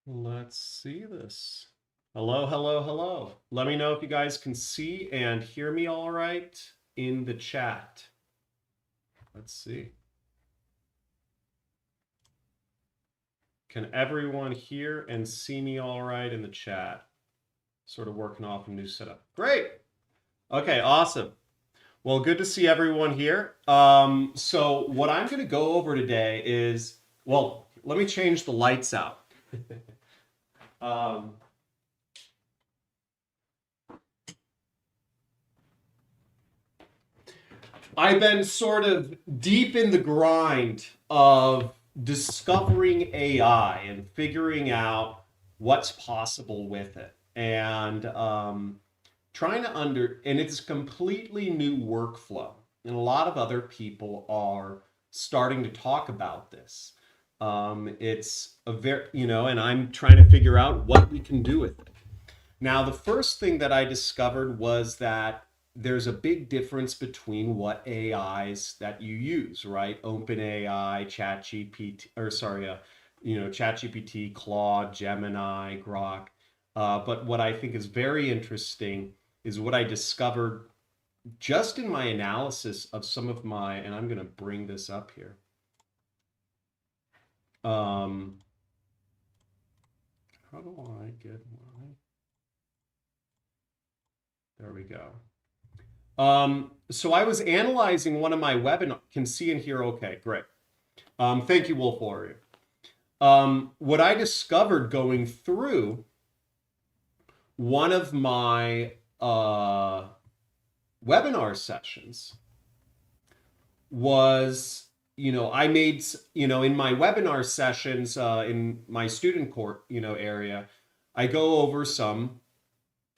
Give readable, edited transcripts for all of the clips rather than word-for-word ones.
Let's see this. Hello, hello, hello. Let me know if you guys can see and hear me all right in the chat. Let's see. Can everyone hear and see me all right in the chat? Sort of working off a new setup. Great. Okay, awesome. Well, good to see everyone here. So what I'm going to go over today is, well, let me change the lights out. um, I've been sort of deep in the grind of discovering AI and figuring out what's possible with it. And trying to and it's a completely new workflow. And a lot of other people are starting to talk about this. It's a very, and I'm trying to figure out what we can do with it. Now, the first thing that I discovered was that there's a big difference between what AIs that you use, right? OpenAI, ChatGPT, or sorry, ChatGPT, Claude, Gemini, Grok. But what I think is very interesting is what I discovered just in my analysis of some of my, and I'm going to bring this up here. How do I get my, there we go. So I was analyzing one of my webinars. Can see and hear okay, great. Thank you, Wolf Warrior. What I discovered going through one of my webinar sessions was, I made, in my webinar sessions in my student court, area, I go over some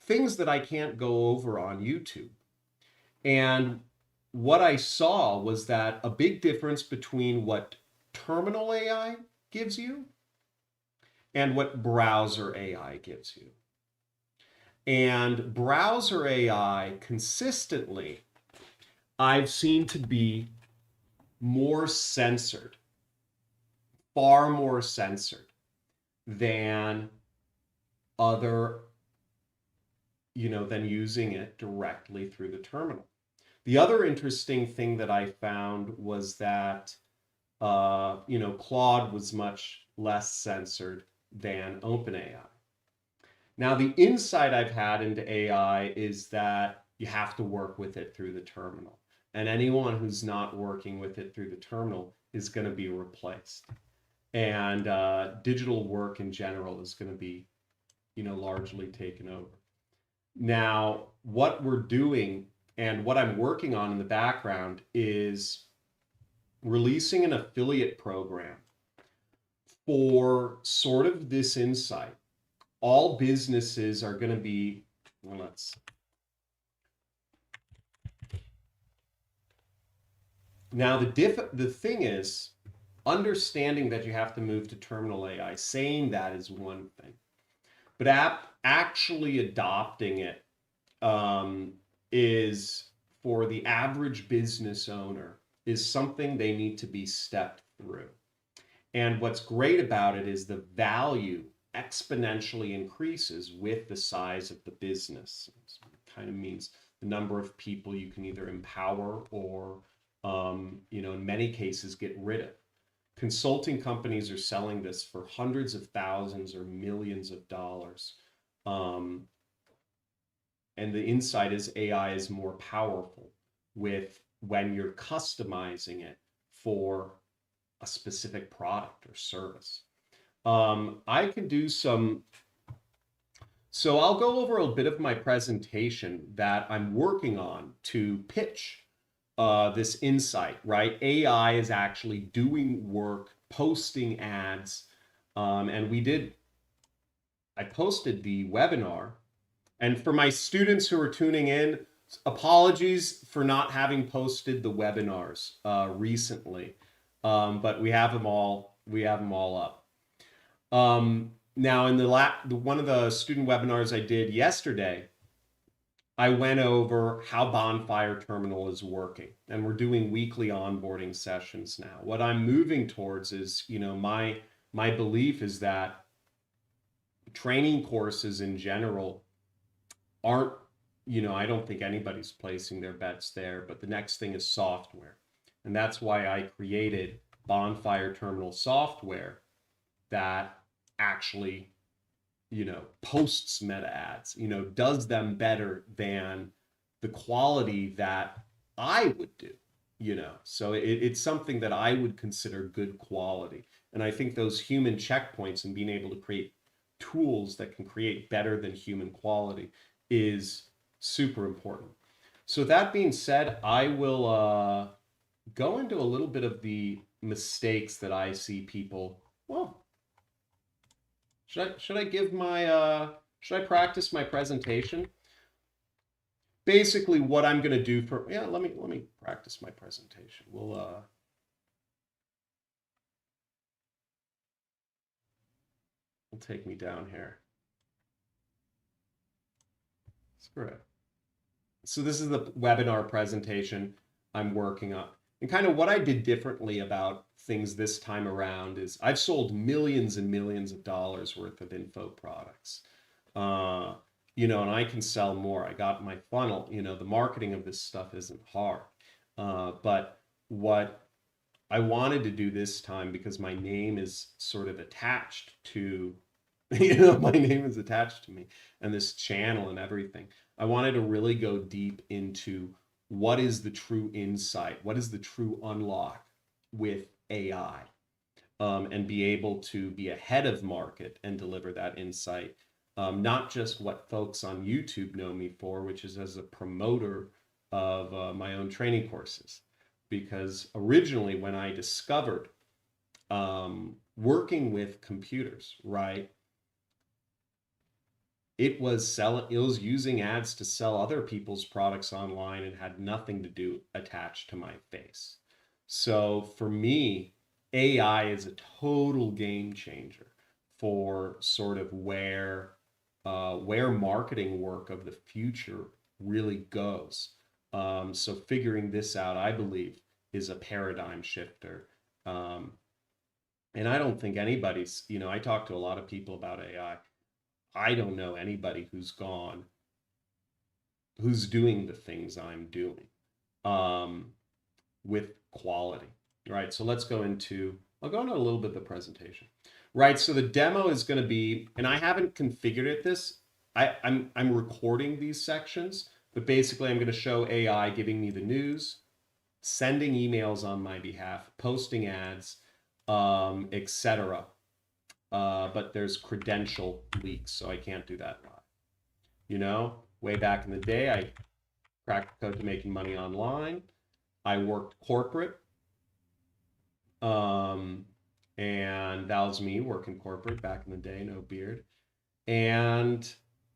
things that I can't go over on YouTube. And what I saw was that a big difference between what terminal AI gives you and what browser AI gives you. And browser AI consistently, I've seen to be more censored, far more censored than other, than using it directly through the terminal. The other interesting thing that I found was that, Claude was much less censored than OpenAI. Now, the insight I've had into AI is that you have to work with it through the terminal. And anyone who's not working with it through the terminal is going to be replaced. And digital work in general is going to be, largely taken over. Now, what we're doing and what I'm working on in the background is releasing an affiliate program for sort of this insight. All businesses are going to be, well, let's. Now, the thing is, understanding that you have to move to terminal AI, saying that is one thing, but actually adopting it is, for the average business owner, is something they need to be stepped through. And what's great about it is the value exponentially increases with the size of the business. It kind of means the number of people you can either empower or, in many cases, get rid of. Consulting companies are selling this for hundreds of thousands or millions of dollars. And the insight is AI is more powerful when you're customizing it for a specific product or service. I can do some, so I'll go over a bit of my presentation that I'm working on to pitch this insight, right? AI is actually doing work, posting ads, and I posted the webinar. And for my students who are tuning in, apologies for not having posted the webinars recently, but we have them all. We have them all up. Now, in one of the student webinars I did yesterday, I went over how Bonfire Terminal is working, and we're doing weekly onboarding sessions now. What I'm moving towards is, my belief is that training courses in general aren't, I don't think anybody's placing their bets there, but the next thing is software. And that's why I created Bonfire Terminal software that actually, posts meta ads, does them better than the quality that I would do, So it's something that I would consider good quality. And I think those human checkpoints and being able to create tools that can create better than human quality is super important. So that being said, I will go into a little bit of the mistakes that I see people. Well, should I give my should I practice my presentation? Basically, what I'm going to do for let me practice my presentation. We'll take me down here. Screw it. So this is the webinar presentation I'm working on. And kind of what I did differently about things this time around is I've sold millions and millions of dollars worth of info products. And I can sell more. I got my funnel, the marketing of this stuff isn't hard. But what I wanted to do this time, because my name is sort of attached to, my name is attached to me and this channel and everything. I wanted to really go deep into what is the true insight, what is the true unlock with AI, and be able to be ahead of market and deliver that insight. Not just what folks on YouTube know me for, which is as a promoter of my own training courses. Because originally when I discovered working with computers, right, it was using ads to sell other people's products online and had nothing to do attached to my face. So for me, AI is a total game changer for sort of where marketing work of the future really goes. So figuring this out, I believe, is a paradigm shifter. And I don't think anybody's, I talk to a lot of people about AI. I don't know anybody who's doing the things I'm doing with quality, right? So I'll go into a little bit of the presentation. Right, so the demo is going to be, and I haven't configured it this, I'm recording these sections, but basically I'm going to show AI giving me the news, sending emails on my behalf, posting ads, etc. But there's credential leaks, so I can't do that live. Way back in the day, I cracked the code to making money online. I worked corporate. And that was me working corporate back in the day, no beard. And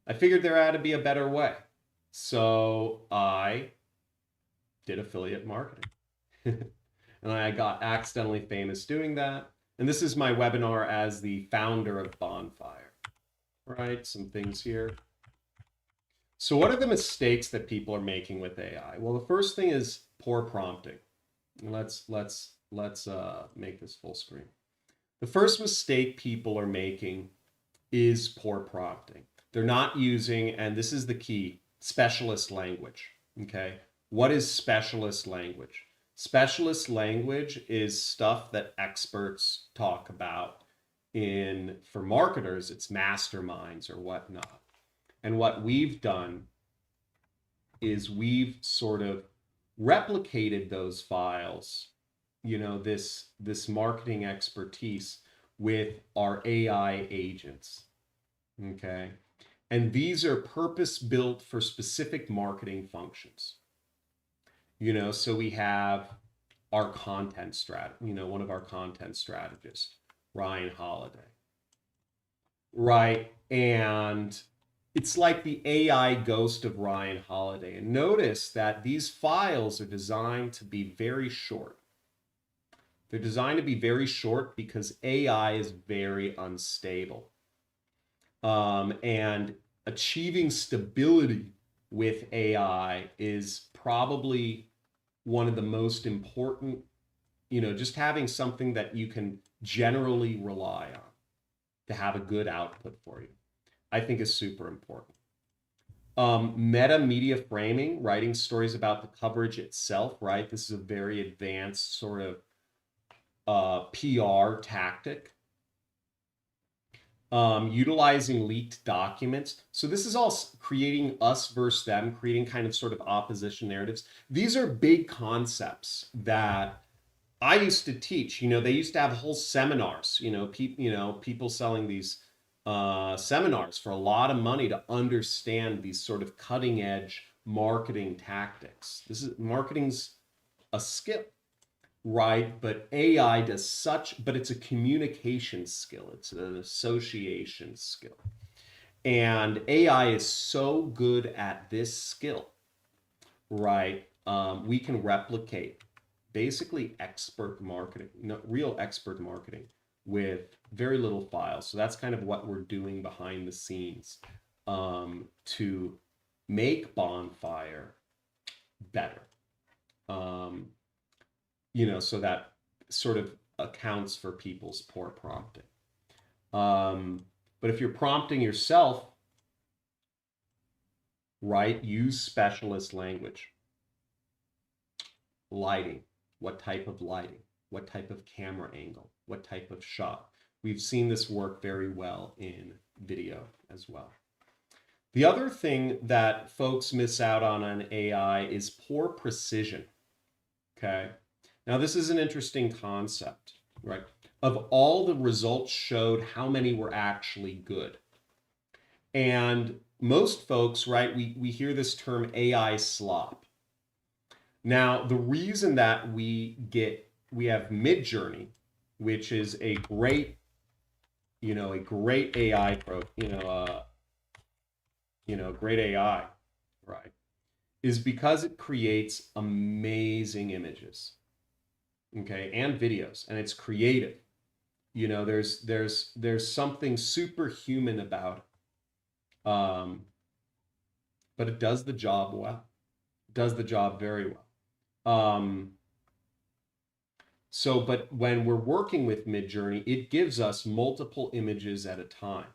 I figured there had to be a better way. So I did affiliate marketing. And I got accidentally famous doing that. And this is my webinar as the founder of Bonfire. Right, some things here. So what are the mistakes that people are making with AI? Well, the first thing is poor prompting. Let's make this full screen. The first mistake people are making is poor prompting. They're not using, and this is the key, specialist language. Okay, what is specialist language? Specialist language is stuff that experts talk about for marketers, it's masterminds or whatnot. And what we've done is we've sort of replicated those files, this marketing expertise with our AI agents. Okay. And these are purpose built for specific marketing functions. So we have our content one of our content strategists, Ryan Holiday. Right. And it's like the AI ghost of Ryan Holiday. And notice that these files are designed to be very short. They're designed to be very short because AI is very unstable. And achieving stability with AI is probably one of the most important, just having something that you can generally rely on to have a good output for you. I think is super important. Meta media framing, writing stories about the coverage itself, right? This is a very advanced sort of PR tactic. Utilizing leaked documents. So this is all creating us versus them, creating kind of sort of opposition narratives. These are big concepts that I used to teach. They used to have whole seminars. People selling these seminars for a lot of money to understand these sort of cutting edge marketing tactics. Marketing's a skill, right? But AI does but it's a communication skill. It's an association skill. And AI is so good at this skill, right? We can replicate basically expert marketing, real expert marketing with very little files. So that's kind of what we're doing behind the scenes to make Bonfire better. So that sort of accounts for people's poor prompting. But if you're prompting yourself, right, use specialist language. Lighting. What type of lighting? What type of camera angle? What type of shot? We've seen this work very well in video as well. The other thing that folks miss out on AI is poor precision. Okay. Now, this is an interesting concept, right? Of all the results showed, how many were actually good? And most folks, right, we hear this term AI slop. Now, the reason that we have Midjourney, which is a great AI great AI, right, is because it creates amazing images, okay, and videos, and it's creative. There's something superhuman about it. But it does the job well. It does the job very well. But when we're working with Midjourney, it gives us multiple images at a time,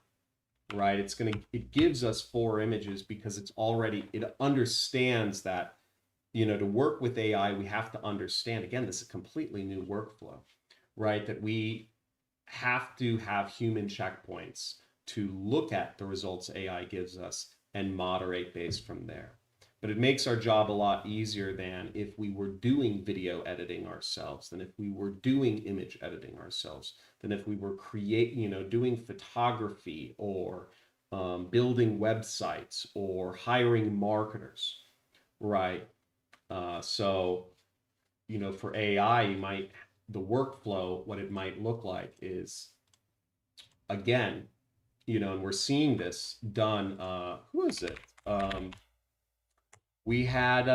right? It gives us 4 images because it understands that, to work with AI, we have to understand, again, this is a completely new workflow, right? That we have to have human checkpoints to look at the results AI gives us and moderate based from there. But it makes our job a lot easier than if we were doing video editing ourselves, than if we were doing image editing ourselves, than if we were doing photography or building websites or hiring marketers, right? So, for AI, the workflow, what it might look like is, again, and we're seeing this done. Who is it? We had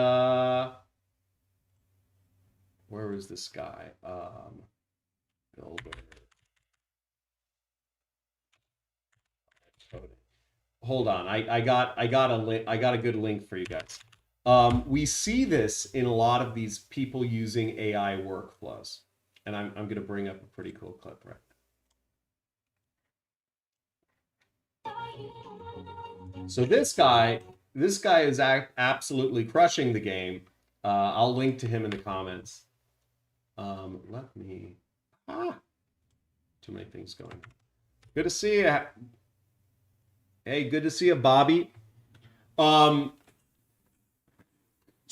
where was this guy? Builder. Hold on, I got a link. I got a good link for you guys. We see this in a lot of these people using AI workflows, and I'm going to bring up a pretty cool clip right now. So this guy is absolutely crushing the game. I'll link to him in the comments. Let me. Too many things going. Good to see you. Hey, good to see you, Bobby. So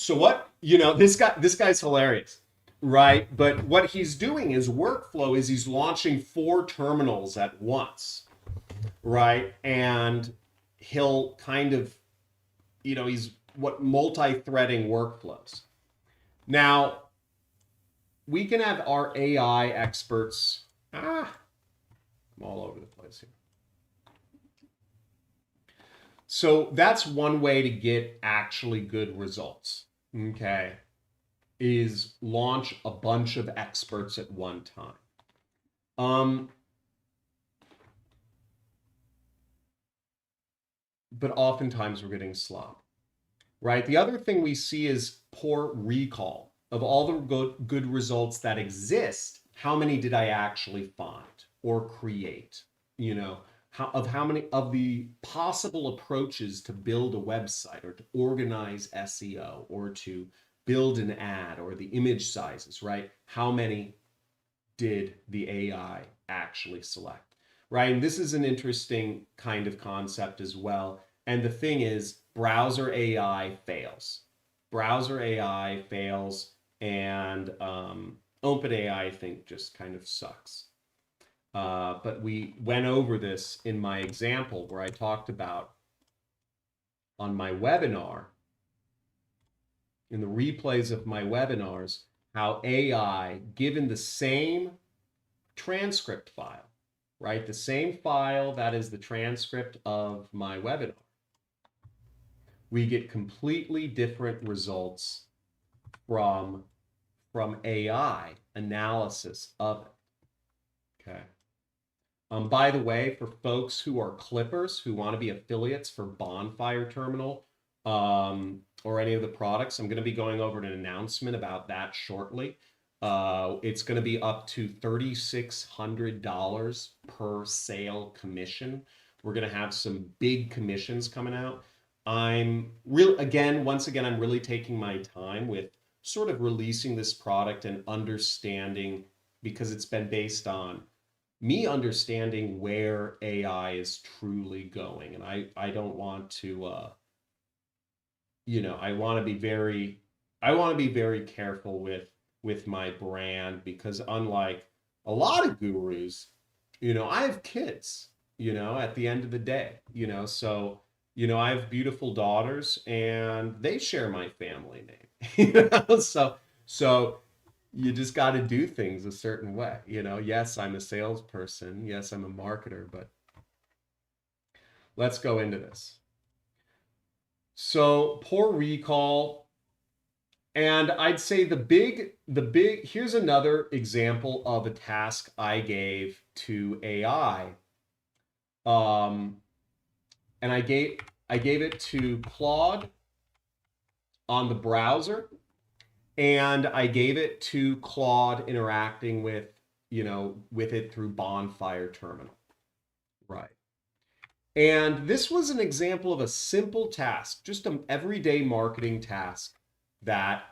what? This guy's hilarious, right? But what he's doing, his workflow is he's launching 4 terminals at once, right? And he'll kind of, he's multi-threading workflows. Now, we can have our AI experts. I'm all over the place here. So that's one way to get actually good results, okay, is launch a bunch of experts at one time. But oftentimes we're getting slop, right? The other thing we see is poor recall of all the good results that exist. How many did I actually find or create? how many of the possible approaches to build a website or to organize SEO or to build an ad or the image sizes, right? How many did the AI actually select, right? And this is an interesting kind of concept as well. And the thing is, browser AI fails. Browser AI fails, and OpenAI, I think, just kind of sucks. But we went over this in my example where I talked about on my webinar, in the replays of my webinars, how AI, given the same transcript file, right? The same file that is the transcript of my webinar, we get completely different results from AI analysis of it. Okay. By the way, for folks who are clippers who want to be affiliates for Bonfire Terminal or any of the products, I'm going to be going over an announcement about that shortly. It's going to be up to $3,600 per sale commission. We're going to have some big commissions coming out. I'm once again, I'm really taking my time with sort of releasing this product and understanding, because it's been based on me understanding where AI is truly going. And I don't want to, I want to be very careful with my brand, because unlike a lot of gurus, I have kids, at the end of the day, so, I have beautiful daughters and they share my family name, so you just got to do things a certain way. Yes, I'm a salesperson. Yes, I'm a marketer, but let's go into this. So poor recall. And I'd say here's another example of a task I gave to AI. And I gave it to Claude on the browser, and I gave it to Claude interacting with it through Bonfire Terminal. Right. And this was an example of a simple task, just an everyday marketing task that,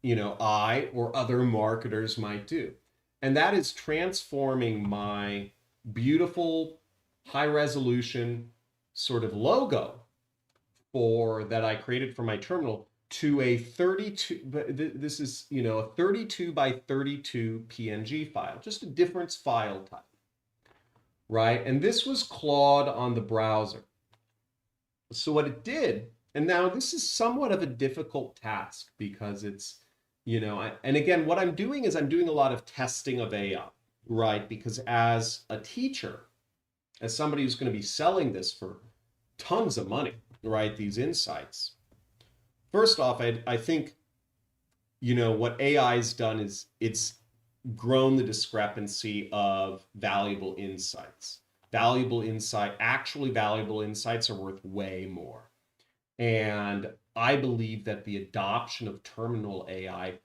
I or other marketers might do. And that is transforming my beautiful high resolution sort of logo that I created for my terminal to a 32, but this is, a 32 by 32 PNG file, just a different file type, right? And this was Claude on the browser. So what it did, and now this is somewhat of a difficult task because it's, and again, what I'm doing is I'm doing a lot of testing of AI, right? Because as a teacher, as somebody who's going to be selling this for tons of money, right? These insights. First off, I think, what AI's done is it's grown the discrepancy of valuable insights. Actually valuable insights are worth way more. And I believe that the adoption of terminal AI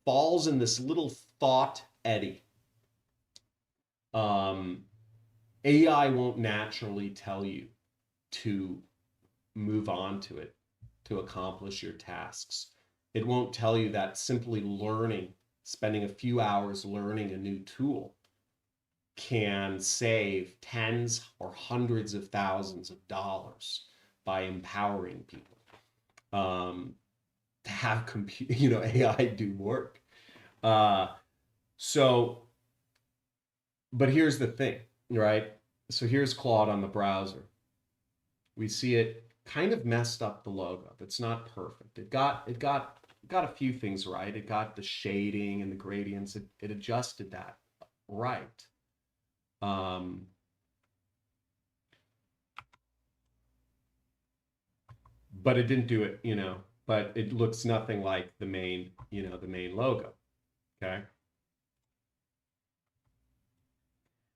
falls in this little thought eddy. AI won't naturally tell you to move on to it to accomplish your tasks. It won't tell you that simply spending a few hours learning a new tool can save tens or hundreds of thousands of dollars by empowering people to have AI do work. But here's the thing, right? So here's Claude on the browser. We see it kind of messed up the logo. It's not perfect. It got a few things right. It got the shading and the gradients. It adjusted that right. But it didn't do it, but it looks nothing like the main logo. Okay.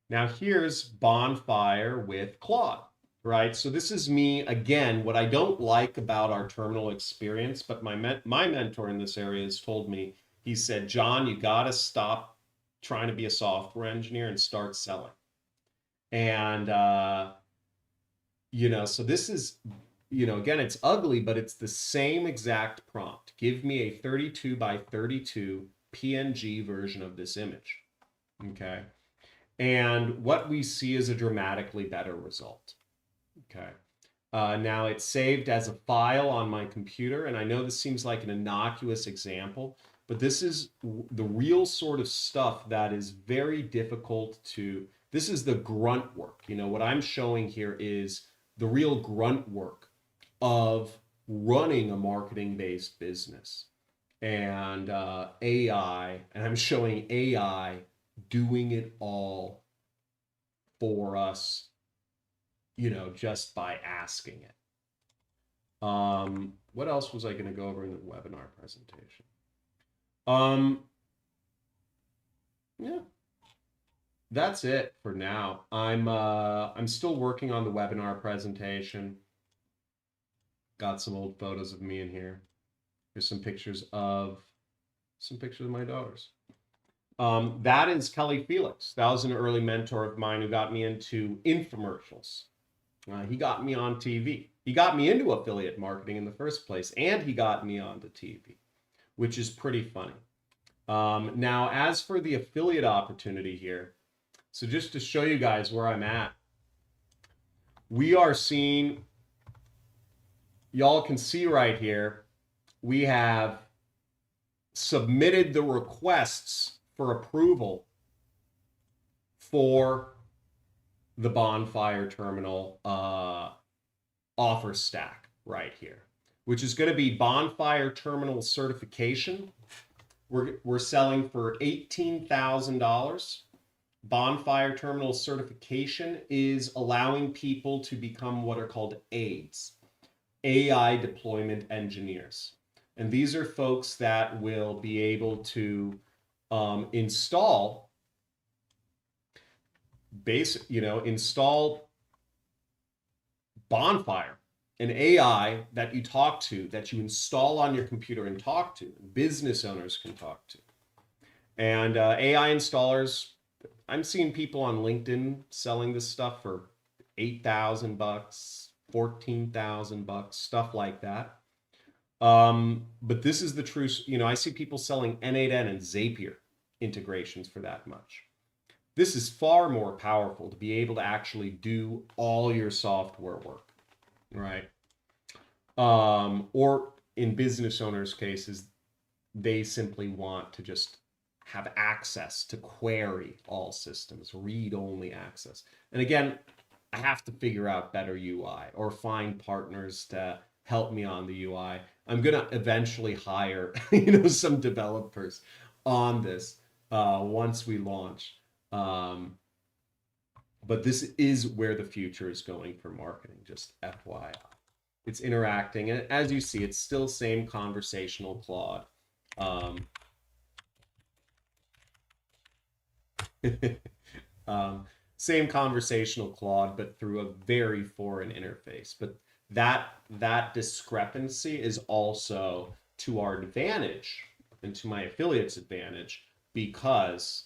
Now here's Bonfire with Claude, right? So this is me again. What I don't like about our terminal experience, but my mentor in this area has told me, he said, John, you got to stop trying to be a software engineer and start selling. And, so this is, again, it's ugly, but it's the same exact prompt. Give me a 32 by 32 PNG version of this image. Okay. And what we see is a dramatically better result. Okay. Now it's saved as a file on my computer, and I know this seems like an innocuous example, but this is the real sort of stuff that is very difficult to. This is the grunt work. What I'm showing here is the real grunt work of running a marketing-based business, and AI, and I'm showing AI doing it all for us, just by asking it. What else was I going to go over in the webinar presentation? Yeah, that's it for now. I'm still working on the webinar presentation. Got some old photos of me in here. Here's some pictures of my daughters. That is Kelly Felix. That was an early mentor of mine who got me into infomercials. He got me on TV. He got me into affiliate marketing in the first place, and he got me onto TV, which is pretty funny. Now, as for the affiliate opportunity here, so just to show you guys where I'm at, we are seeing, y'all can see right here, we have submitted the requests for approval for the Bonfire Terminal offer stack right here, which is going to be Bonfire Terminal certification. We're selling for $18,000. Bonfire Terminal certification is allowing people to become what are called ADEs, AI deployment engineers. And these are folks that will be able to install Bonfire, an AI that you talk to, that you install on your computer and talk to, business owners can talk to. And AI installers, I'm seeing people on LinkedIn selling this stuff for $8,000, $14,000, stuff like that. But this is the true, I see people selling N8N and Zapier integrations for that much. This is far more powerful to be able to actually do all your software work, right? Or in business owners' cases, they simply want to just have access to query all systems, read-only access. And again, I have to figure out better UI or find partners to help me on the UI. I'm going to eventually hire, some developers on this once we launch. But this is where the future is going for marketing, just FYI. It's interacting, and as you see, it's still same conversational Claude. Same conversational Claude, but through a very foreign interface. But that discrepancy is also to our advantage and to my affiliates' advantage, because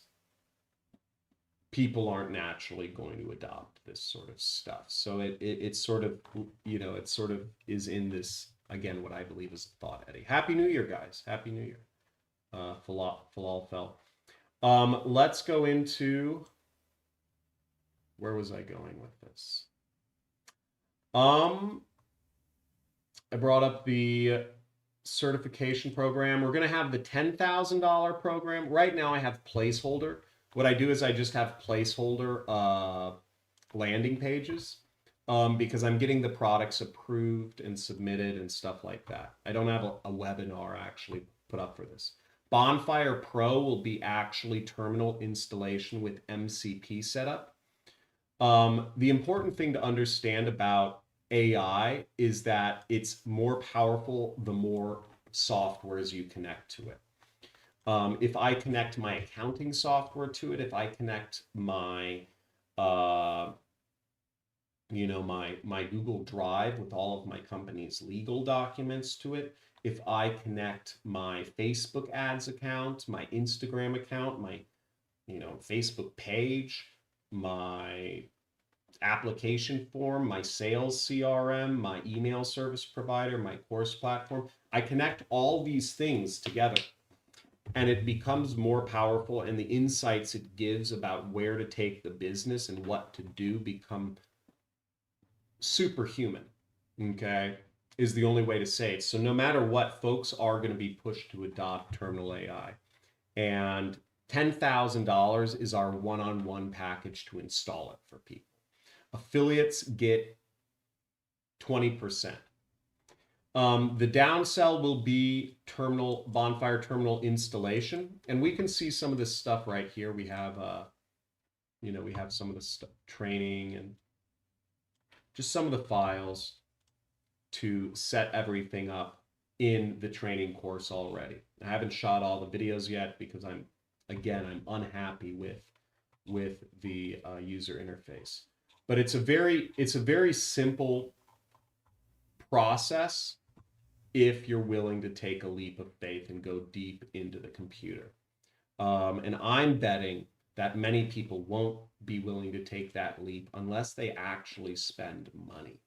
people aren't naturally going to adopt this sort of stuff. So it sort of, it sort of is in this, again, what I believe is a thought eddy. Happy New Year, guys. Happy New Year. Falafel. Let's go into, where was I going with this? I brought up the certification program. We're going to have the $10,000 program. Right now I have placeholder. What I do is I just have placeholder landing pages because I'm getting the products approved and submitted and stuff like that. I don't have a webinar actually put up for this. Bonfire Pro will be actually terminal installation with MCP setup. The important thing to understand about AI is that it's more powerful the more softwares you connect to it. If I connect my accounting software to it, if I connect my, my Google Drive with all of my company's legal documents to it, if I connect my Facebook ads account, my Instagram account, my, Facebook page, my application form, my sales CRM, my email service provider, my course platform. I connect all these things together and it becomes more powerful, and the insights it gives about where to take the business and what to do become superhuman. Okay, is the only way to say it. So no matter what, folks are going to be pushed to adopt terminal AI. And $10,000 is our one-on-one package to install it for people. Affiliates get 20%. The downsell will be bonfire terminal installation, and we can see some of this stuff right here. We have, we have some of the training and just some of the files to set everything up in the training course already. I haven't shot all the videos yet because I'm unhappy with the user interface. But it's a very simple process if you're willing to take a leap of faith and go deep into the computer. And I'm betting that many people won't be willing to take that leap unless they actually spend money,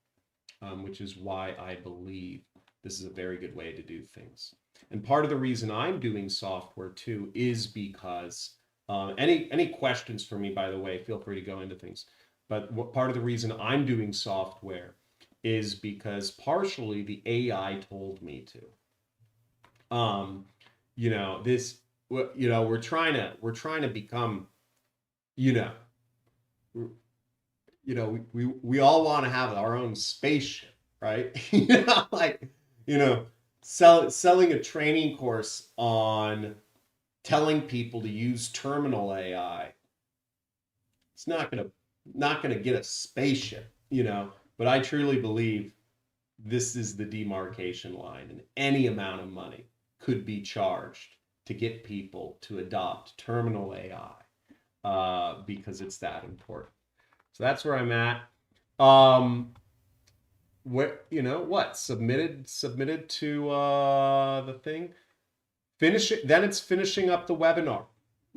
which is why I believe this is a very good way to do things. And part of the reason I'm doing software too is because any questions for me, by the way, feel free to go into things. But part of the reason I'm doing software is because partially the AI told me to. We're trying to become, we all want to have our own spaceship, right? Selling a training course on telling people to use terminal AI. It's not gonna get a spaceship, But I truly believe this is the demarcation line, and any amount of money could be charged to get people to adopt terminal AI because it's that important. So that's where I'm at. Submitted to the thing. Finish it. Then it's finishing up the webinar.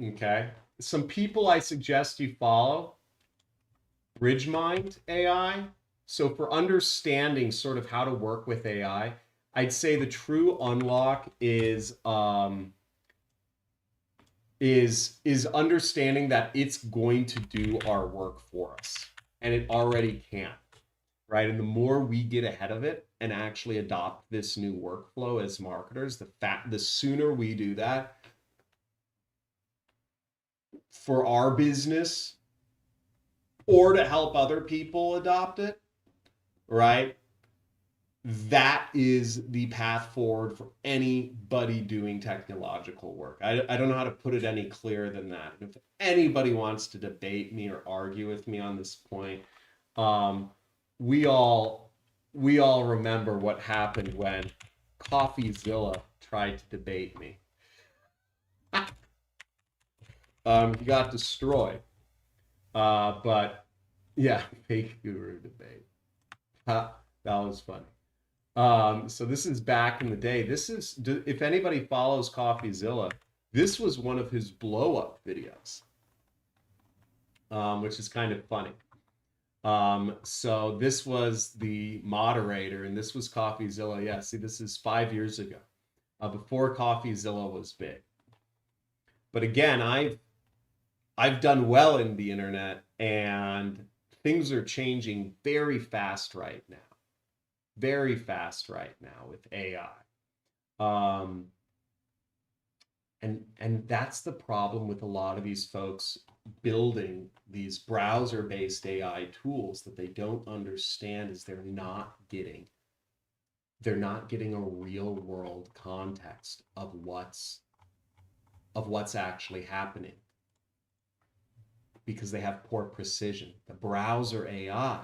Okay. Some people I suggest you follow. BridgeMind AI. So for understanding sort of how to work with AI, I'd say the true unlock is understanding that it's going to do our work for us, and it already can, right? And the more we get ahead of it and actually adopt this new workflow as marketers, the sooner we do that for our business or to help other people adopt it, right? That is the path forward for anybody doing technological work. I don't know how to put it any clearer than that. If anybody wants to debate me or argue with me on this point, we all remember what happened when CoffeeZilla tried to debate me. He got destroyed. But yeah, fake guru debate. That was funny. So this is back in the day. This is, if anybody follows CoffeeZilla, this was one of his blow up videos, which is kind of funny. So this was the moderator, and this was CoffeeZilla. Yeah, see, this is 5 years ago, before CoffeeZilla was big. But again, I've done well in the internet, and things are changing very fast right now. Very fast right now with AI. And that's the problem with a lot of these folks building these browser-based AI tools that they don't understand is they're not getting a real world context of what's actually happening, because they have poor precision. The browser AI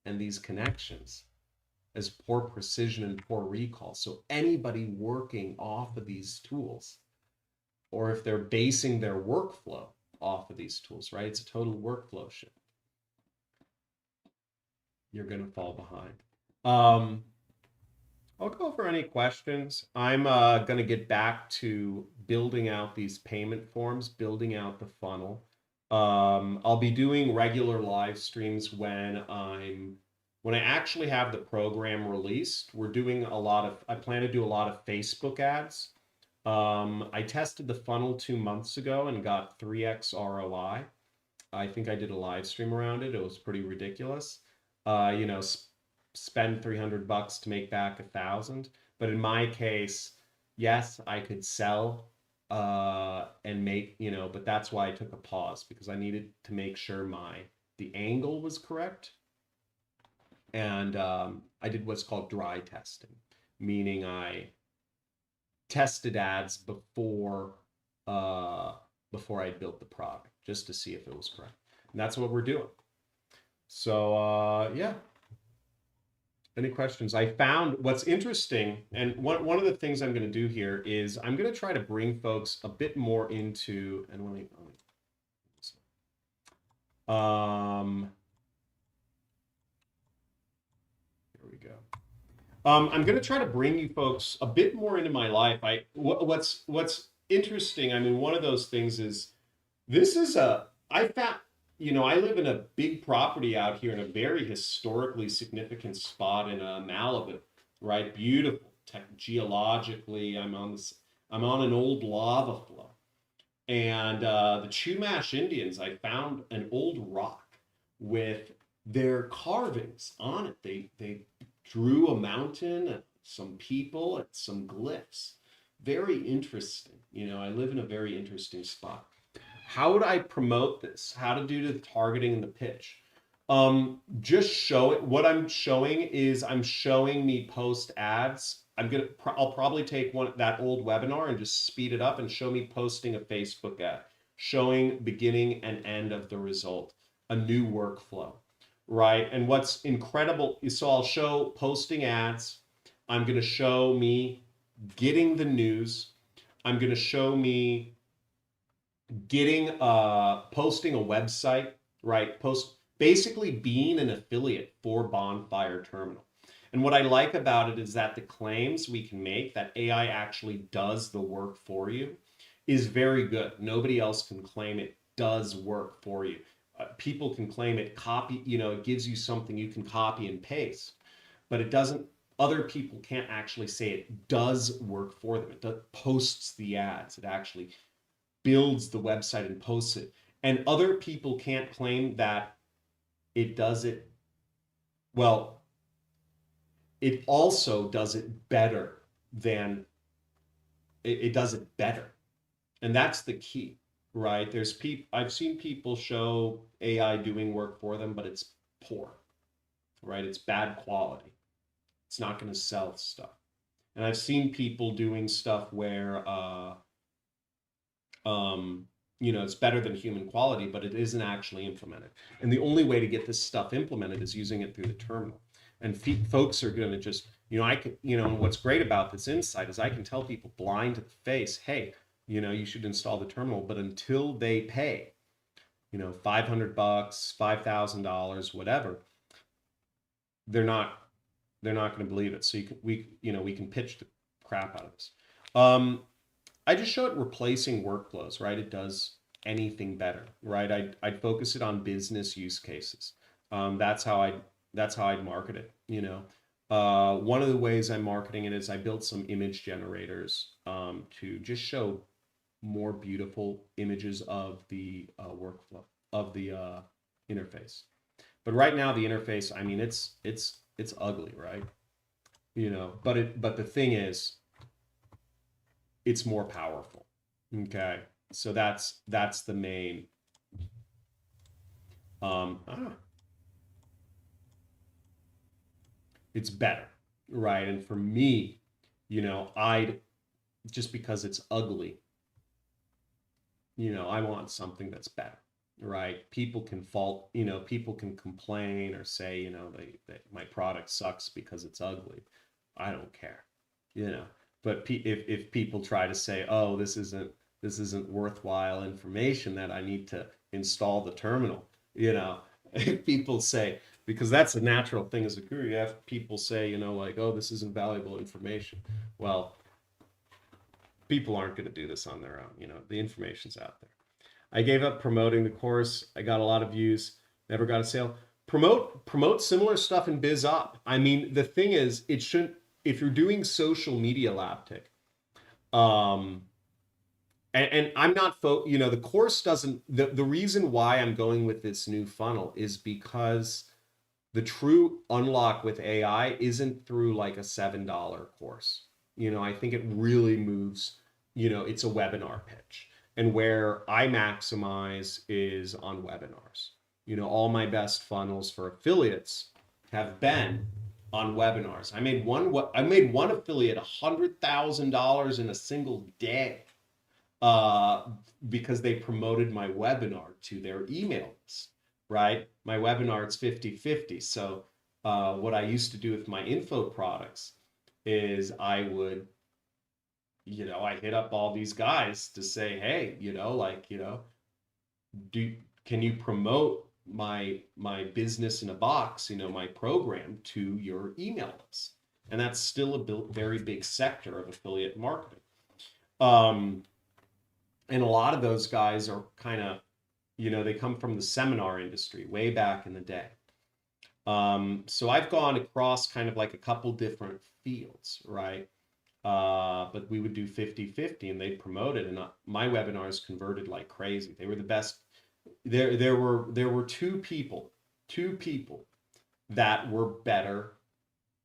and these connections as poor precision and poor recall. So anybody working off of these tools, or if they're basing their workflow off of these tools, right? It's a total workflow shift. You're going to fall behind. I'll go for any questions. I'm going to get back to building out these payment forms, building out the funnel. I'll be doing regular live streams when I actually have the program released. I plan to do a lot of Facebook ads. I tested the funnel 2 months ago and got 3x ROI. I think I did a live stream around it. It was pretty ridiculous. You know, spend $300 to make back 1,000. But in my case, yes, I could sell and make, but that's why I took a pause because I needed to make sure the angle was correct. And I did what's called dry testing, meaning I tested ads before I built the product just to see if it was correct. And that's what we're doing. So yeah. Any questions? I found what's interesting, and one of the things I'm going to do here is I'm going to try to bring folks a bit more into, and here we go. I'm going to try to bring you folks a bit more into my life. What's interesting, I mean, one of those things is I found, I live in a big property out here in a very historically significant spot in Malibu, right? Beautiful, geologically. I'm on an old lava flow. And the Chumash Indians, I found an old rock with their carvings on it. They drew a mountain, some people, and some glyphs. Very interesting. I live in a very interesting spot. How would I promote this? How to do the targeting and the pitch? Just show it. What I'm showing is I'm showing me post ads. I'll probably take that old webinar and just speed it up and show me posting a Facebook ad, showing beginning and end of the result, a new workflow, right? And what's incredible is, so I'll show posting ads. I'm going to show me getting the news. I'm going to show me posting a website, right? Basically being an affiliate for Bonfire Terminal. And what I like about it is that the claims we can make that AI actually does the work for you is very good. Nobody else can claim it does work for you. People can claim it it gives you something you can copy and paste, but it doesn't. Other people can't actually say it does work for them. It posts the ads. It actually builds the website and posts it. And other people can't claim that it does it well. It also does it better than it does it better. And that's the key, right? I've seen people show AI doing work for them, but it's poor, right? It's bad quality. It's not going to sell stuff. And I've seen people doing stuff where it's better than human quality, but it isn't actually implemented. And the only way to get this stuff implemented is using it through the terminal. And folks are going to just, what's great about this insight is I can tell people blind to the face, hey, you should install the terminal, but until they pay, $500, $5,000, whatever, they're not going to believe it. So we can pitch the crap out of this. I just show it replacing workflows, right? It does anything better, right? I'd focus it on business use cases. That's how I'd market it. One of the ways I'm marketing it is I built some image generators to just show more beautiful images of the workflow of the interface. But right now the interface, I mean, it's ugly, right? But the thing is, it's more powerful. Okay, so that's the main. It's better, right? And for me, I'd just because it's ugly, I want something that's better, right? People can people can complain or say, my product sucks because it's ugly. I don't care, But if people try to say, oh, this isn't worthwhile information that I need to install the terminal, people say, because that's a natural thing as a guru, you have people say, like, oh, this isn't valuable information. Well, people aren't going to do this on their own. The information's out there. I gave up promoting the course. I got a lot of views, never got a sale. Promote similar stuff in biz op. I mean, the thing is, it shouldn't, if you're doing social media lab tick, um, and I'm not, the course doesn't, the reason why I'm going with this new funnel is because the true unlock with AI isn't through like a $7 course. I think it really moves, it's a webinar pitch. And where I maximize is on webinars. All my best funnels for affiliates have been on webinars. I made one affiliate $100,000 in a single day uh, because they promoted my webinar to their email list, right? My webinar, it's 50-50. So what I used to do with my info products is I would, I hit up all these guys to say, hey, can you promote my business in a box, my program to your email list? And that's still a very big sector of affiliate marketing. And a lot of those guys are kind of, they come from the seminar industry way back in the day. So I've gone across kind of like a couple different fields, right? But we would do 50-50 and they'd promote it. And my webinars converted like crazy. They were the best. There were two people that were better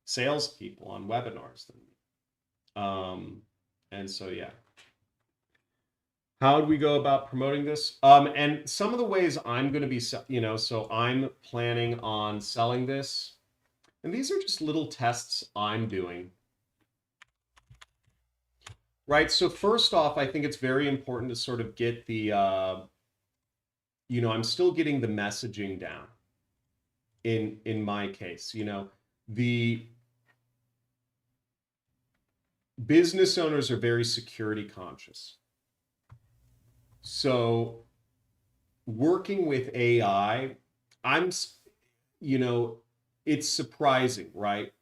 salespeople on webinars than me. And so, yeah. How do we go about promoting this? And some of the ways I'm going to be, so I'm planning on selling this. And these are just little tests I'm doing. Right. So first off, I think it's very important to sort of get the, I'm still getting the messaging down in my case. The business owners are very security conscious. So working with AI, it's surprising, right?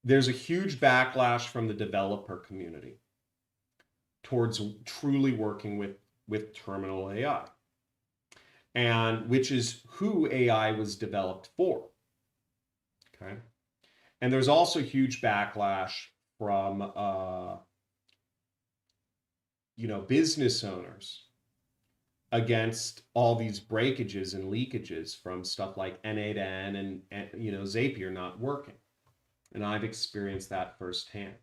There's a huge backlash from the developer community towards truly working with terminal AI, and which is who AI was developed for. Okay. And there's also huge backlash from business owners against all these breakages and leakages from stuff like N8N and Zapier not working. And I've experienced that firsthand.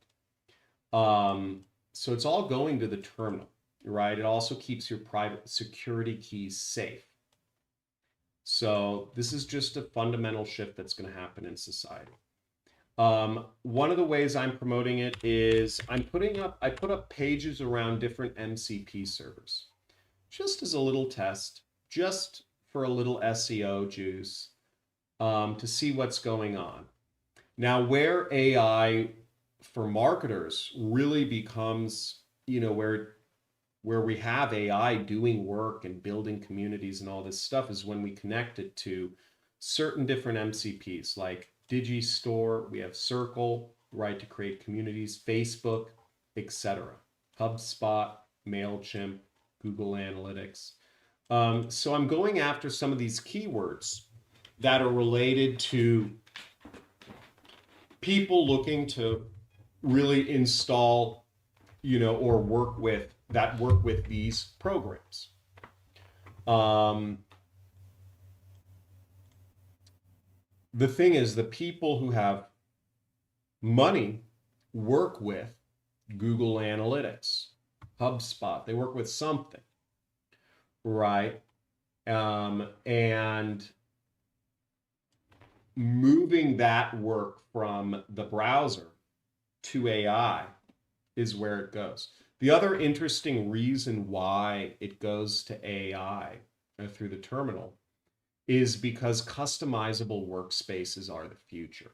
So it's all going to the terminal, right? It also keeps your private security keys safe. So this is just a fundamental shift that's going to happen in society. One of the ways I'm promoting it is I put up pages around different MCP servers, just as a little test, just for a little SEO juice, to see what's going on. Now, where AI for marketers really becomes, where we have AI doing work and building communities and all this stuff is when we connect it to certain different MCPs like Digistore, we have Circle, right, to create communities, Facebook, etc. HubSpot, MailChimp, Google Analytics. So I'm going after some of these keywords that are related to people looking to really install, or work with these programs. The thing is, the people who have money work with Google Analytics, HubSpot. They work with something, right? And moving that work from the browser to AI is where it goes. The other interesting reason why it goes to AI through the terminal is because customizable workspaces are the future.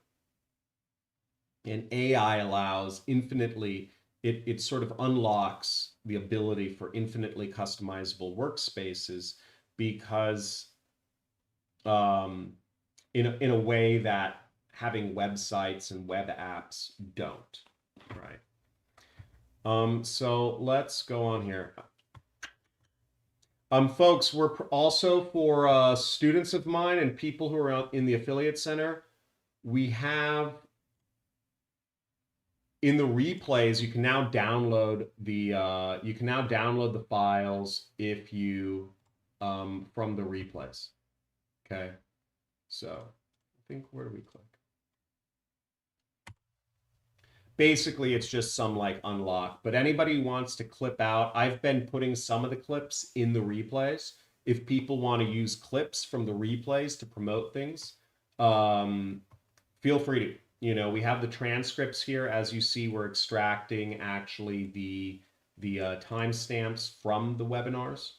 And AI allows infinitely, it sort of unlocks the ability for infinitely customizable workspaces because in a way that having websites and web apps don't, right? So let's go on here. Folks, also for students of mine and people who are in the affiliate center, we have in the replays, you can now download the files if you from the replays. Okay, so I think where do we click? Basically, it's just some like unlock, but anybody who wants to clip out, I've been putting some of the clips in the replays. If people want to use clips from the replays to promote things, feel free to. You know, we have the transcripts here. As you see, we're extracting actually the timestamps from the webinars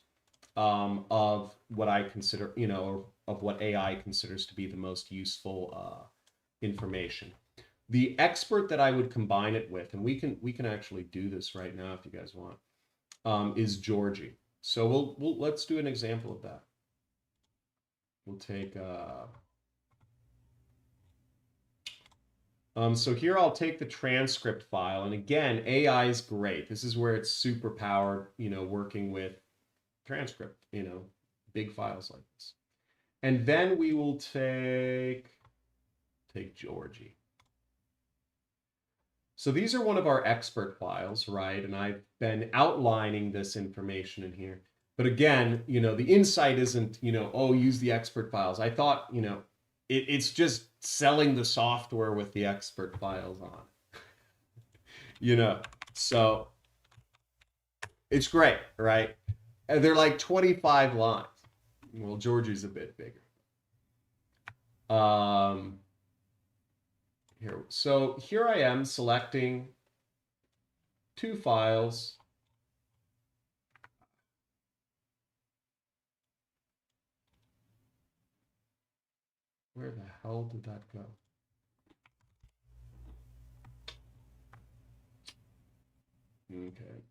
of what I consider, you know, of what AI considers to be the most useful information. The expert that I would combine it with, and we can actually do this right now if you guys want, is Georgie. So let's do an example of that. We'll take so here I'll take the transcript file, and again, AI is great. This is where it's super powered, you know, working with transcript, you know, big files like this. And then we will take Georgie. So these are one of our expert files, right? And I've been outlining this information in here. But again, you know, the insight isn't, you know, oh, use the expert files. I thought, you know, it's just selling the software with the expert files on. You know, so it's great, right? And they're like 25 lines. Well, Georgie's a bit bigger. Here I am selecting two files. Where the hell did that go? Okay.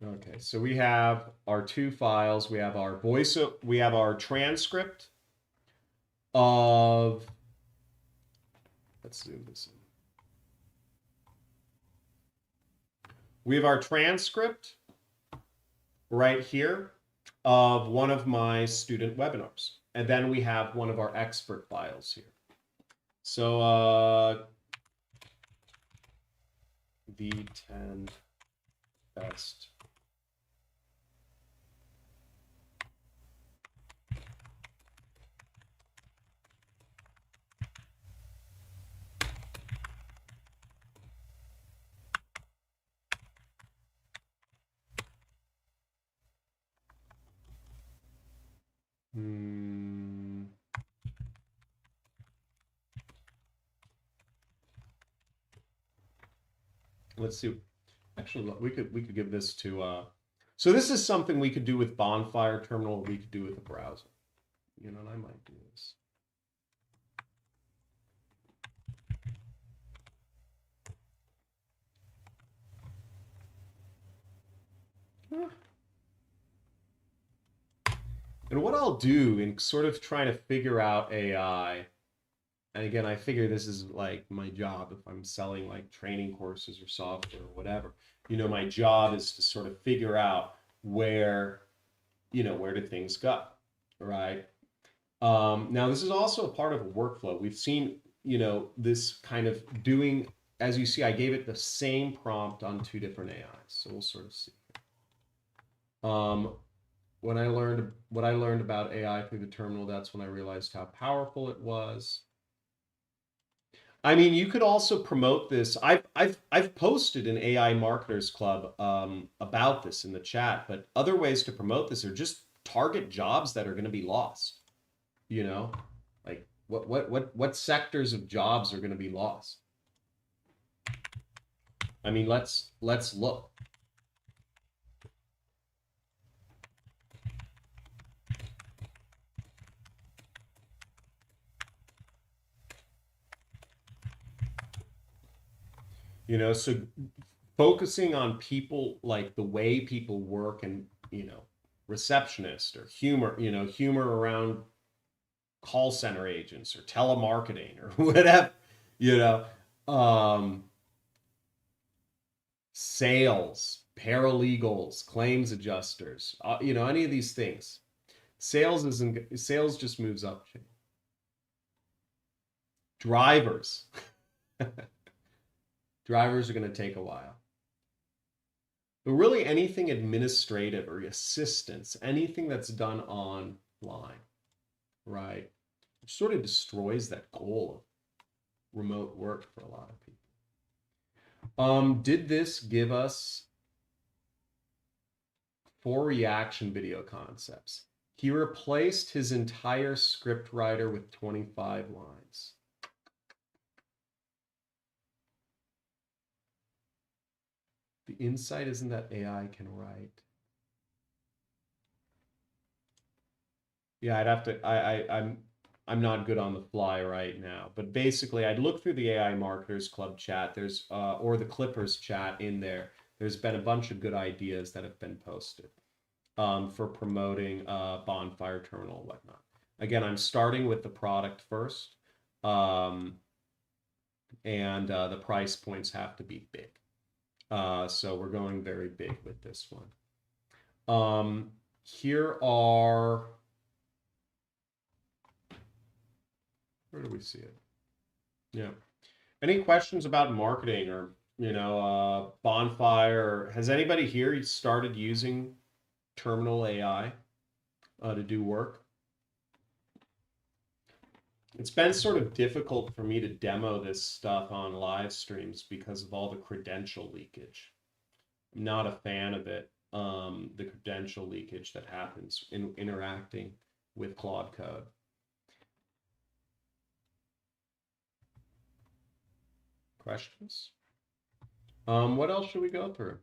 Okay, so we have our two files. We have our we have our transcript of, let's zoom this in. We have our transcript right here of one of my student webinars. And then we have one of our expert files here. So the 10 best let's see. Actually, we could give this to. So this is something we could do with Bonfire Terminal. We could do with a browser. You know, and I might do this. And what I'll do in sort of trying to figure out AI, and again, I figure this is like my job if I'm selling like training courses or software or whatever. You know, my job is to sort of figure out where, you know, where do things go, right? Now, this is also a part of a workflow. We've seen, you know, this kind of doing, as you see, I gave it the same prompt on two different AIs. So we'll sort of see. What I learned about AI through the terminal, that's when I realized how powerful it was. I mean, you could also promote this. I've posted an AI Marketers Club about this in the chat, but other ways to promote this are just target jobs that are going to be lost. You know, like what sectors of jobs are going to be lost? I mean, let's look. You know, so focusing on people, like the way people work, and, you know, receptionist or humor around call center agents or telemarketing or whatever, you know, sales, paralegals, claims adjusters, you know, any of these things. Sales just moves up. Drivers. Drivers are going to take a while. But really anything administrative or assistance, anything that's done online, right? It sort of destroys that goal of remote work for a lot of people. Did this give us 4 reaction video concepts? He replaced his entire script writer with 25 lines. The insight isn't that AI can write. Yeah, I'd have to. I'm not good on the fly right now, but basically, I'd look through the AI Marketers Club chat. There's or the Clippers chat in there. There's been a bunch of good ideas that have been posted for promoting Bonfire Terminal and whatnot. Again, I'm starting with the product first, and the price points have to be big. So we're going very big with this one. Here are, where do we see it? Yeah. Any questions about marketing or, you know, Bonfire? Has anybody here started using Terminal AI to do work? It's been sort of difficult for me to demo this stuff on live streams because of all the credential leakage. I'm not a fan of it, the credential leakage that happens in interacting with Claude Code. Questions? What else should we go through?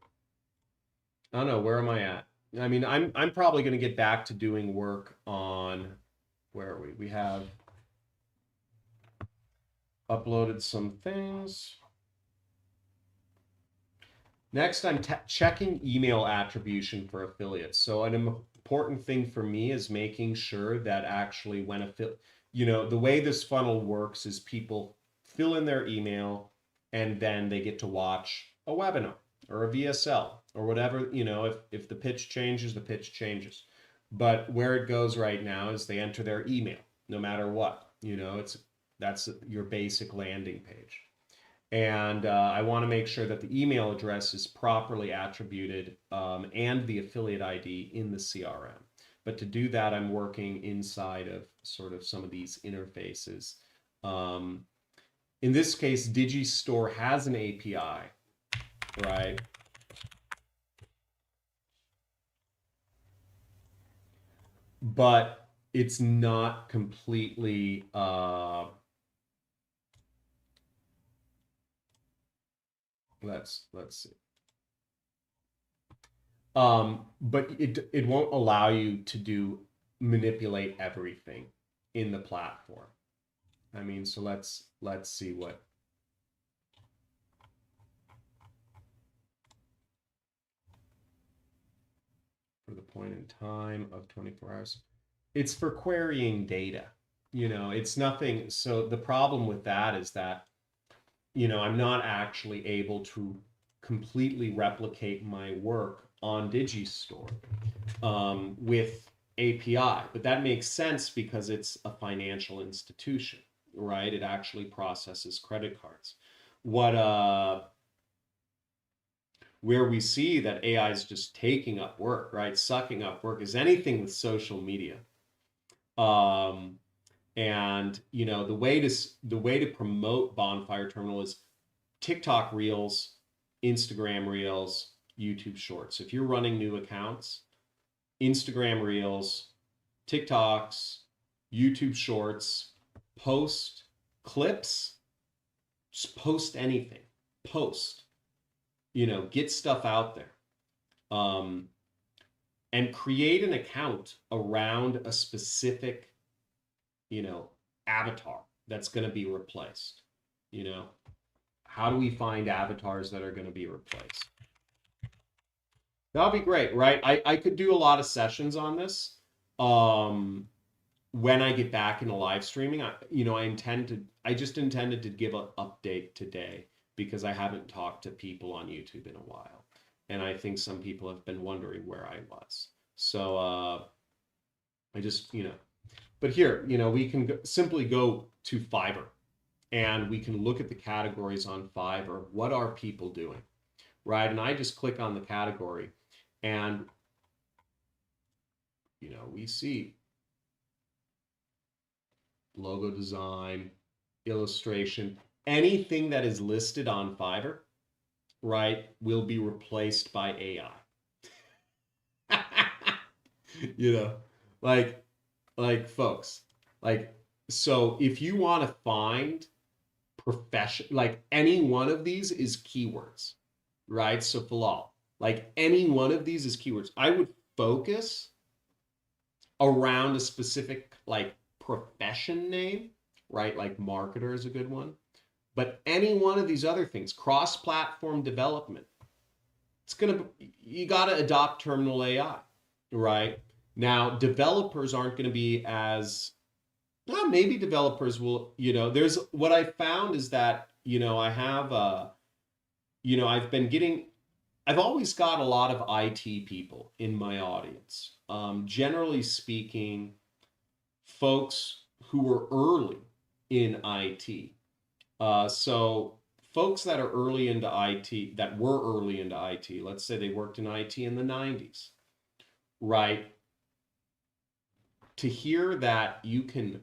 I don't know, where am I at? I mean, I'm probably going to get back to doing work on, where are we? We have uploaded some things. Next, I'm checking email attribution for affiliates. So an important thing for me is making sure that actually when you know, the way this funnel works is people fill in their email and then they get to watch a webinar or a VSL or whatever, you know, if the pitch changes, the pitch changes. But where it goes right now is they enter their email, no matter what, you know, that's your basic landing page. And I want to make sure that the email address is properly attributed and the affiliate ID in the CRM. But to do that, I'm working inside of sort of some of these interfaces. In this case, Digistore has an API, right? But it's not completely let's see. But it won't allow you to manipulate everything in the platform. I mean, so let's see what. For the point in time of 24 hours. It's for querying data. You know, it's nothing. So the problem with that is that, you know, I'm not actually able to completely replicate my work on Digistore with API. But that makes sense because it's a financial institution, right? It actually processes credit cards. Where we see that AI is just taking up work, right? Sucking up work is anything with social media. And you know, the way to promote Bonfire Terminal is TikTok Reels, Instagram Reels, YouTube Shorts. If you're running new accounts, Instagram Reels, TikToks, YouTube Shorts, post clips, just post anything. Post. You know, get stuff out there. And create an account around a specific, you know, avatar that's going to be replaced. You know, how do we find avatars that are going to be replaced? That'll be great, right? I could do a lot of sessions on this when I get back into live streaming. I just intended to give an update today because I haven't talked to people on YouTube in a while. and I think some people have been wondering where I was. So I just, but here, we can simply go to Fiverr, and we can look at the categories on Fiverr. What are people doing, right? And I just click on the category, and we see logo design, illustration, anything that is listed on Fiverr, right, will be replaced by AI. Like folks, so if you want to find profession, like any one of these is keywords, right? So Falal, like any one of these is keywords. I would focus around a specific like profession name, right? Like marketer is a good one. But any one of these other things, cross-platform development, you got to adopt terminal AI, right? Now, developers aren't going to be as, well, maybe developers will, there's what I found is that, I have, I've always got a lot of IT people in my audience. Generally speaking, folks who were early in IT. So folks that are early into IT, that were early into IT, let's say they worked in IT in the 90s, right? To hear that you can,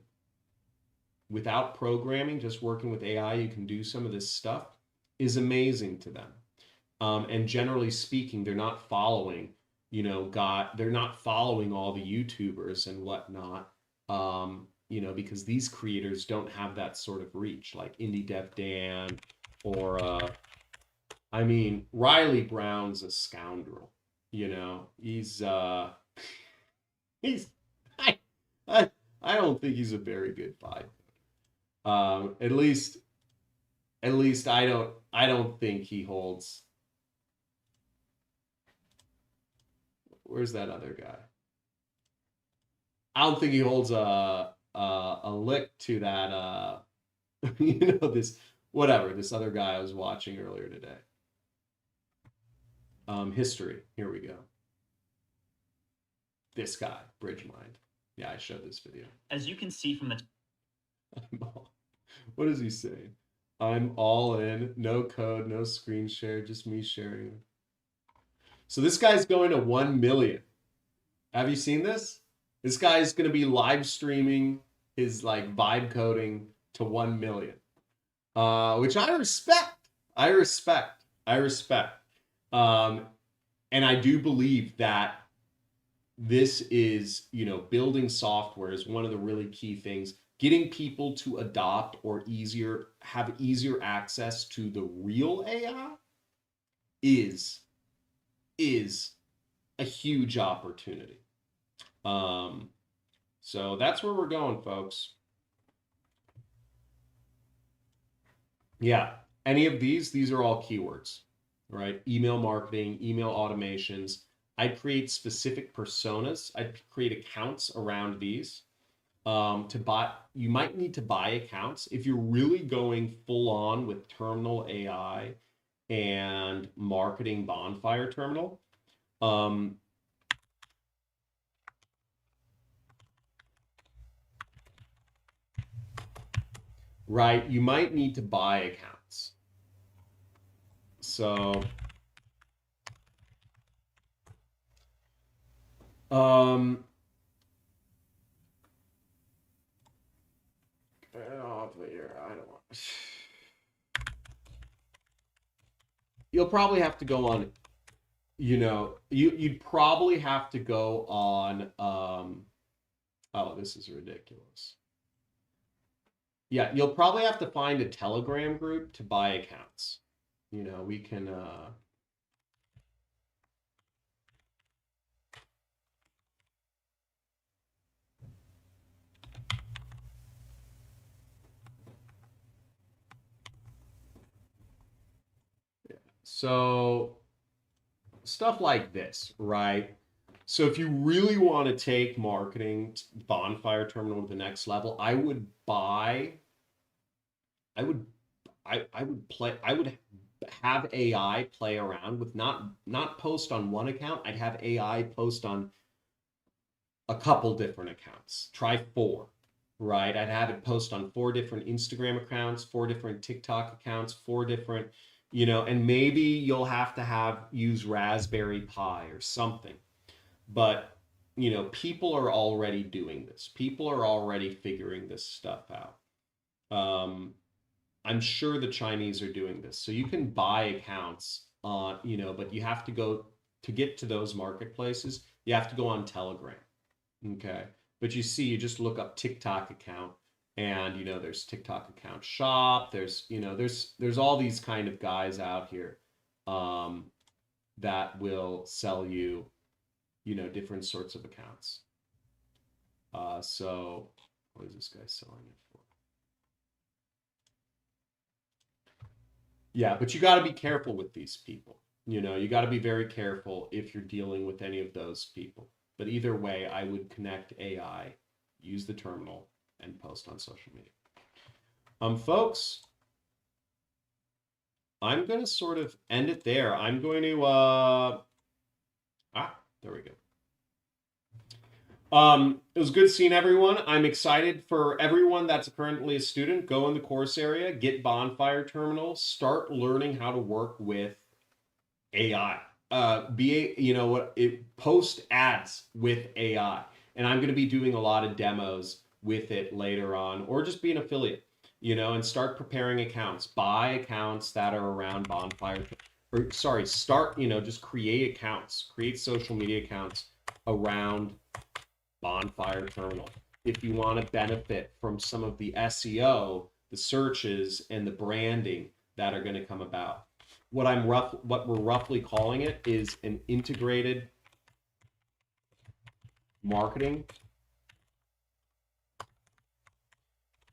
without programming, just working with AI, you can do some of this stuff is amazing to them. And generally speaking, they're not following, they're not following all the YouTubers and whatnot, because these creators don't have that sort of reach, like Indie Dev Dan or, Riley Brown's a scoundrel, he's, I, I don't think he's a very good vibe. At least I don't think he holds. Where's that other guy? I don't think he holds a lick to that. This other guy I was watching earlier today. History. Here we go. This guy, Bridgemind. Yeah, I showed this video. As you can see from the. What is he saying? I'm all in. No code, no screen share, just me sharing. So this guy's going to 1 million. Have you seen this? This guy's going to be live streaming his like vibe coding to 1 million, which I respect. And I do believe that this is, building software is one of the really key things. Getting people to adopt or have easier access to the real AI is a huge opportunity. So that's where we're going, folks. Yeah, any of these are all keywords, right? Email marketing, email automations. I'd create specific personas. I'd create accounts around these. To buy, you might need to buy accounts if you're really going full on with terminal AI and marketing bonfire terminal. Right, you might need to buy accounts. So, I don't want. You'll probably have to go on. You'd probably have to go on. Oh, this is ridiculous. Yeah, you'll probably have to find a Telegram group to buy accounts. We can. So stuff like this, right? So if you really want to take marketing bonfire terminal to the next level, I would have AI play around with, not post on one account. I'd have AI post on a couple different accounts. Try 4, right? I'd have it post on 4 different Instagram accounts, 4 different TikTok accounts, 4 different, and maybe you'll have to use Raspberry Pi or something. But, people are already doing this. People are already figuring this stuff out. I'm sure the Chinese are doing this. So you can buy accounts on, but you have to go to get to those marketplaces. You have to go on Telegram. Okay. But you just look up TikTok account and, there's TikTok account shop. There's all these kind of guys out here that will sell you, different sorts of accounts. So what is this guy selling it for? Yeah, but you got to be careful with these people. You got to be very careful if you're dealing with any of those people. But either way, I would connect AI, use the terminal, and post on social media. Folks, I'm going to sort of end it there. I'm going to, there we go. It was good seeing everyone. I'm excited for everyone that's currently a student. Go in the course area, get Bonfire Terminal, start learning how to work with AI. Post ads with AI. And I'm going to be doing a lot of demos with it later on, or just be an affiliate, and start preparing accounts. Buy accounts that are around Bonfire. Just create accounts, create social media accounts around Bonfire Terminal. If you want to benefit from some of the SEO, the searches, and the branding that are going to come about. What we're roughly calling it is an integrated marketing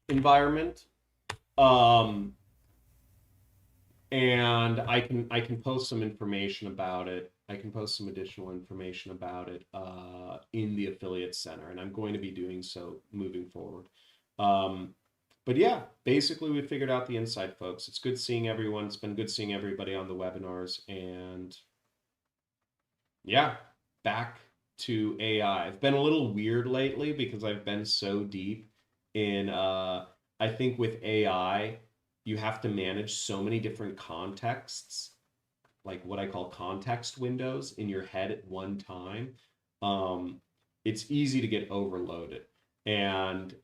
environment. And I can post some information about it. I can post some additional information about it in the affiliate center, and I'm going to be doing so moving forward. But yeah, basically we figured out the inside, folks. It's good seeing everyone. It's been good seeing everybody on the webinars, and yeah, back to AI. It's been a little weird lately because I've been so deep in, I think with AI, you have to manage so many different contexts, like what I call context windows in your head at one time. It's easy to get overloaded. And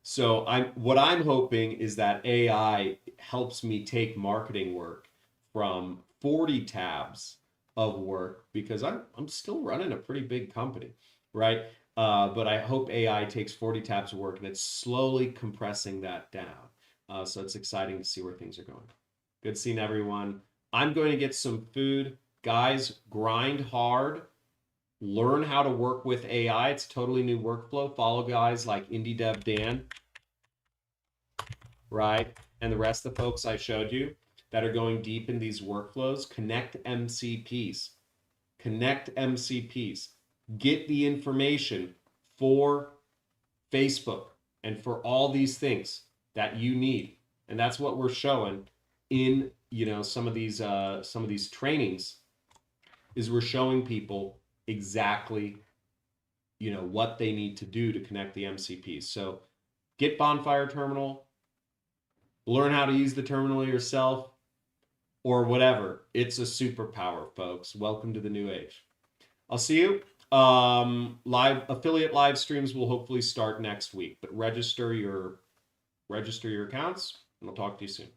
so what I'm hoping is that AI helps me take marketing work from 40 tabs of work, because I'm still running a pretty big company, right? But I hope AI takes 40 tabs of work and it's slowly compressing that down. So it's exciting to see where things are going. Good seeing everyone. I'm going to get some food. Guys, grind hard. Learn how to work with AI. It's a totally new workflow. Follow guys like Indie Dev Dan, right? And the rest of the folks I showed you that are going deep in these workflows. Connect MCPs. Connect MCPs. Get the information for Facebook and for all these things that you need. And that's what we're showing in some of these trainings, is we're showing people exactly what they need to do to connect the MCPs. So get Bonfire Terminal, learn how to use the terminal yourself, or whatever. It's a superpower, folks. Welcome to the new age. I'll see you. Affiliate live streams will hopefully start next week, but register your accounts, and I'll talk to you soon.